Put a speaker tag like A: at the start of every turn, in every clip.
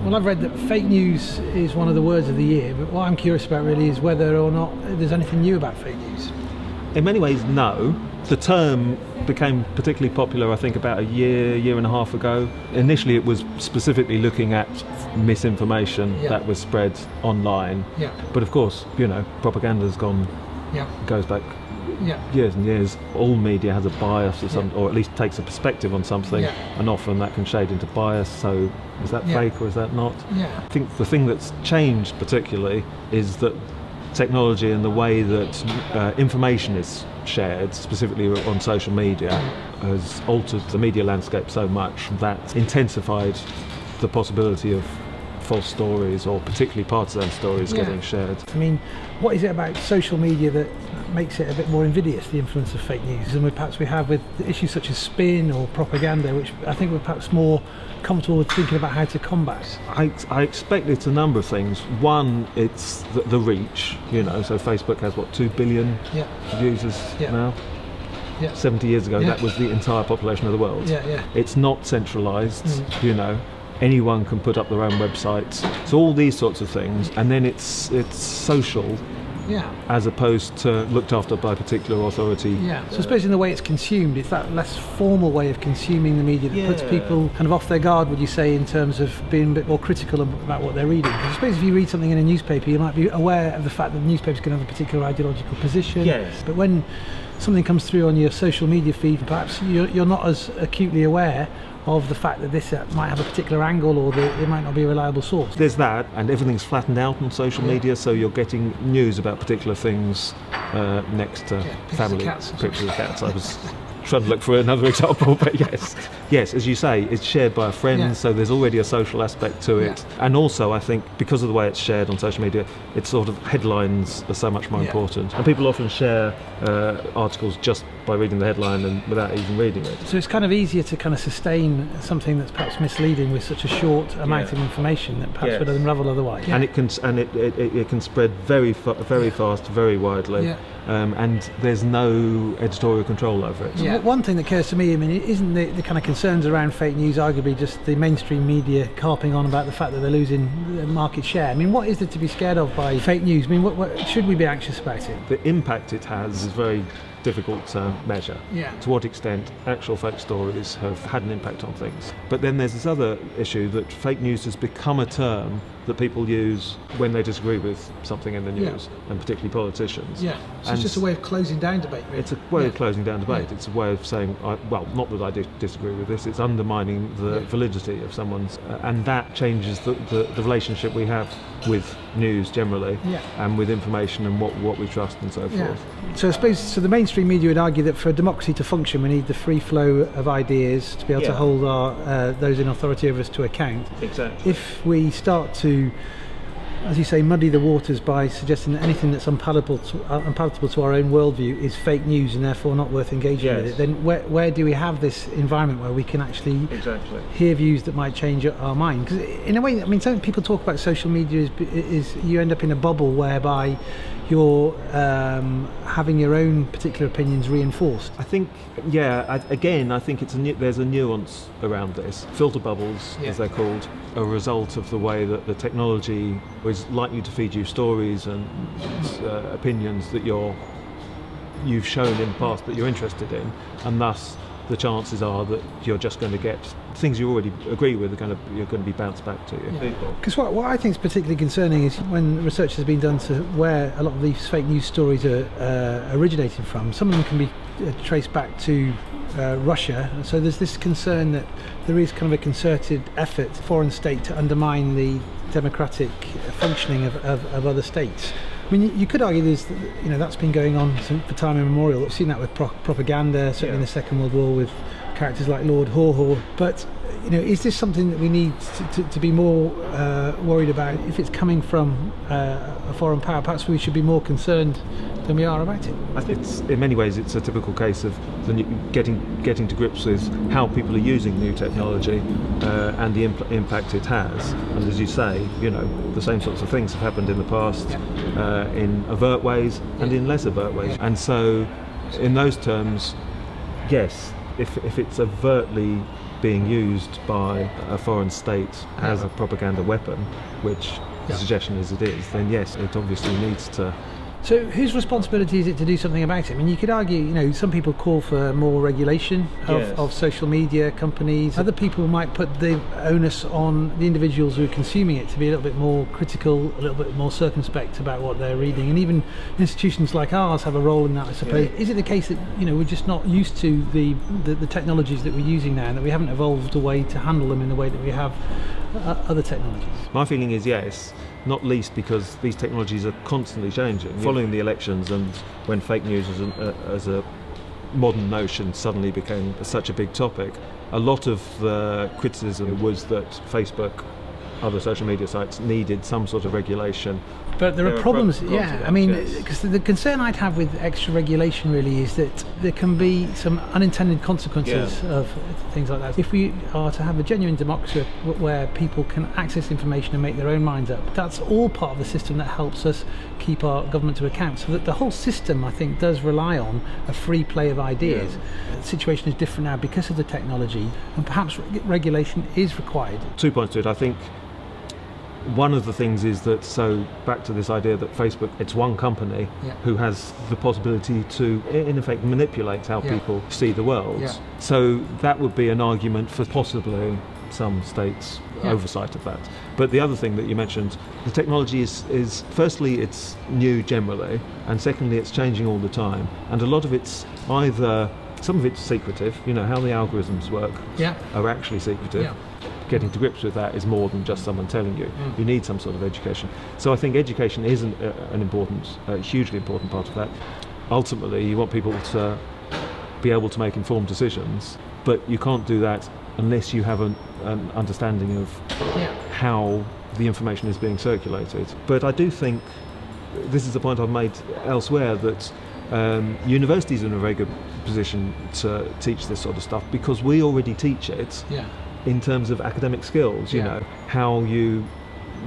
A: Well, I've read that fake news is one of the words of the year, but what I'm curious about really is whether or not there's anything new about fake news.
B: In many ways, no. The term became particularly popular, I think, about a year and a half ago. Initially, it was specifically looking at misinformation that was spread online.
A: Yeah.
B: But of course, propaganda's goes back years and years. All media has a bias or something, or at least takes a perspective on something, and often that can shade into bias. So is that fake or is that not? I think the thing that's changed particularly is that technology and the way that information is shared, specifically on social media, has altered the media landscape so much that intensified the possibility of false stories, or particularly partisan stories, getting shared.
A: I mean, what is it about social media that makes it a bit more invidious, the influence of fake news, than perhaps we have with issues such as spin or propaganda, which I think we're perhaps more comfortable with thinking about how to combat?
B: I expect it's a number of things. One, it's the reach, so Facebook has 2 billion users now. 70 years ago that was the entire population of the world. It's not centralised, anyone can put up their own websites. So all these sorts of things, and then it's social. As opposed to looked after by a particular authority.
A: So I suppose in the way it's consumed, it's that less formal way of consuming the media that puts people kind of off their guard, would you say, in terms of being a bit more critical about what they're reading? Because I suppose if you read something in a newspaper, you might be aware of the fact that the newspaper's going to have a particular ideological position. But when something comes through on your social media feed, perhaps you're not as acutely aware of the fact that this might have a particular angle, or that it might not be a reliable source.
B: There's that, and everything's flattened out on social media, so you're getting news about particular things next to family pictures of cats. I was trying to look for another example, but yes, as you say, it's shared by a friend, so there's already a social aspect to it. And also, I think because of the way it's shared on social media, it's sort of headlines are so much more important, and people often share articles just by reading the headline and without even reading it.
A: So it's kind of easier to kind of sustain something that's perhaps misleading with such a short amount of information that perhaps would unravel otherwise.
B: And it can spread very fast, very widely. And there's no editorial control over it.
A: One thing that occurs to me, isn't the kind of concerns around fake news arguably just the mainstream media carping on about the fact that they're losing market share? What is there to be scared of by fake news? What should we be anxious about it?
B: The impact it has is very difficult to measure. To what extent actual fake stories have had an impact on things. But then there's this other issue that fake news has become a term that people use when they disagree with something in the news, and particularly politicians.
A: So it's just a way of closing down debate, really.
B: It's a way of closing down debate. It's a way of saying, not that I disagree with this, it's undermining the validity of someone's, and that changes the relationship we have with news generally, and with information and what we trust and so forth.
A: So I suppose, the mainstream media would argue that for a democracy to function, we need the free flow of ideas to be able to hold those in authority over us to account.
B: Exactly.
A: If we start to, as you say, muddy the waters by suggesting that anything that's unpalatable to our own worldview is fake news and therefore not worth engaging with it, then where do we have this environment where we can actually hear views that might change our mind? Because in a way, some people talk about social media is you end up in a bubble whereby you're having your own particular opinions reinforced.
B: I think, I think there's a nuance around this. Filter bubbles, as they're called, are a result of the way that the technology is likely to feed you stories and opinions that you've shown in the past that you're interested in, and thus the chances are that you're just going to get things you already agree with you're going to be bounced back to you.
A: Because what I think is particularly concerning is when research has been done to where a lot of these fake news stories are originating from. Some of them can be traced back to Russia, so there's this concern that there is kind of a concerted effort, foreign state, to undermine the democratic functioning of other states. You could argue that's been going on for time immemorial. We've seen that with propaganda, certainly in the Second World War with characters like Lord Haw. But is this something that we need to be more worried about if it's coming from a foreign power? Perhaps we should be more concerned than we are about it.
B: I think in many ways it's a typical case of getting to grips with how people are using new technology and the impact it has. And as you say, the same sorts of things have happened in the past in overt ways and in less overt ways. And so in those terms, yes, if it's overtly being used by a foreign state as a propaganda weapon, which the suggestion is it is, then yes, it obviously needs to.
A: So whose responsibility is it to do something about it? I mean, you could argue, some people call for more regulation of social media companies. Other people might put the onus on the individuals who are consuming it to be a little bit more critical, a little bit more circumspect about what they're reading. And even institutions like ours have a role in that, I suppose. Is it the case that, we're just not used to the technologies that we're using now, and that we haven't evolved a way to handle them in the way that we have other technologies?
B: My feeling is yes. Not least because these technologies are constantly changing. Following the elections and when fake news as a modern notion suddenly became such a big topic, a lot of the criticism was that Facebook, other social media sites, needed some sort of regulation.
A: But there are problems, I mean, because the concern I'd have with extra regulation really is that there can be some unintended consequences of things like that. If we are to have a genuine democracy where people can access information and make their own minds up, that's all part of the system that helps us keep our government to account. So that the whole system, I think, does rely on a free play of ideas. The situation is different now because of the technology, and perhaps regulation is required.
B: 2 points to it. I think one of the things is that, so back to this idea that Facebook, it's one company who has the possibility to, in effect, manipulate how people see the world. So that would be an argument for possibly some states' oversight of that. But the other thing that you mentioned, the technology is firstly, it's new generally, and secondly, it's changing all the time. And a lot of it's either, some of it's secretive, how the algorithms work are actually secretive. Getting to grips with that is more than just someone telling you. You need some sort of education. So I think education is an important, hugely important part of that. Ultimately, you want people to be able to make informed decisions, but you can't do that unless you have an understanding of how the information is being circulated. But I do think, this is the point I've made elsewhere, that universities are in a very good position to teach this sort of stuff because we already teach it. In terms of academic skills, how you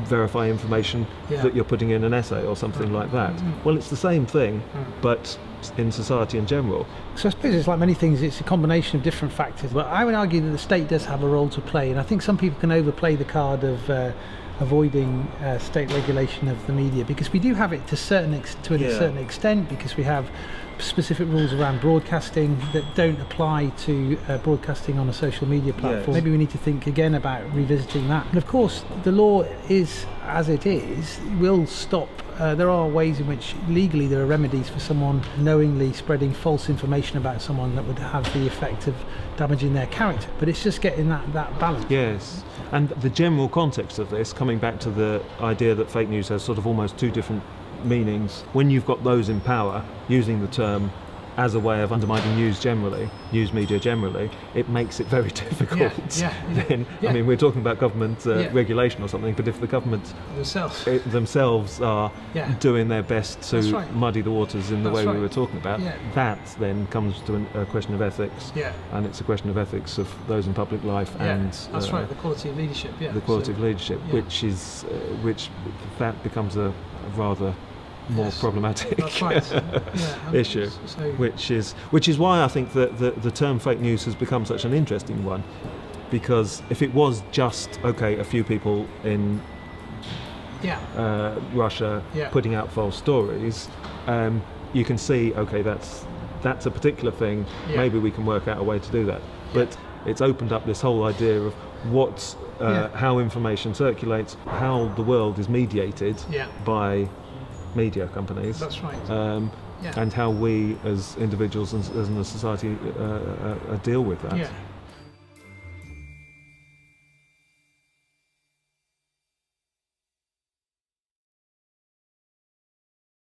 B: verify information that you're putting in an essay or something like that. Well, it's the same thing, but in society in general.
A: So I suppose it's like many things, it's a combination of different factors, but I would argue that the state does have a role to play, and I think some people can overplay the card of avoiding state regulation of the media, because we do have it to a certain extent, because we have specific rules around broadcasting that don't apply to broadcasting on a social media platform. Maybe we need to think again about revisiting that. And of course, the law is as it is, will stop. There are ways in which legally there are remedies for someone knowingly spreading false information about someone that would have the effect of damaging their character. But it's just getting that balance.
B: Yes, and the general context of this, coming back to the idea that fake news has sort of almost two different meanings, when you've got those in power using the term as a way of undermining news media generally, it makes it very difficult. I mean, we're talking about government regulation or something, but if the government themselves are doing their best to muddy the waters in the way we were talking about, that then comes to a question of ethics, and it's a question of ethics of those in public life and
A: the quality of leadership.
B: The quality of leadership, which that becomes a rather more problematic issue, which is why I think that the term fake news has become such an interesting one, because if it was just a few people in Russia putting out false stories, you can see that's a particular thing, maybe we can work out a way to do that, but it's opened up this whole idea of how information circulates, how the world is mediated by media companies.
A: That's right.
B: And how we as individuals and as a society deal with that.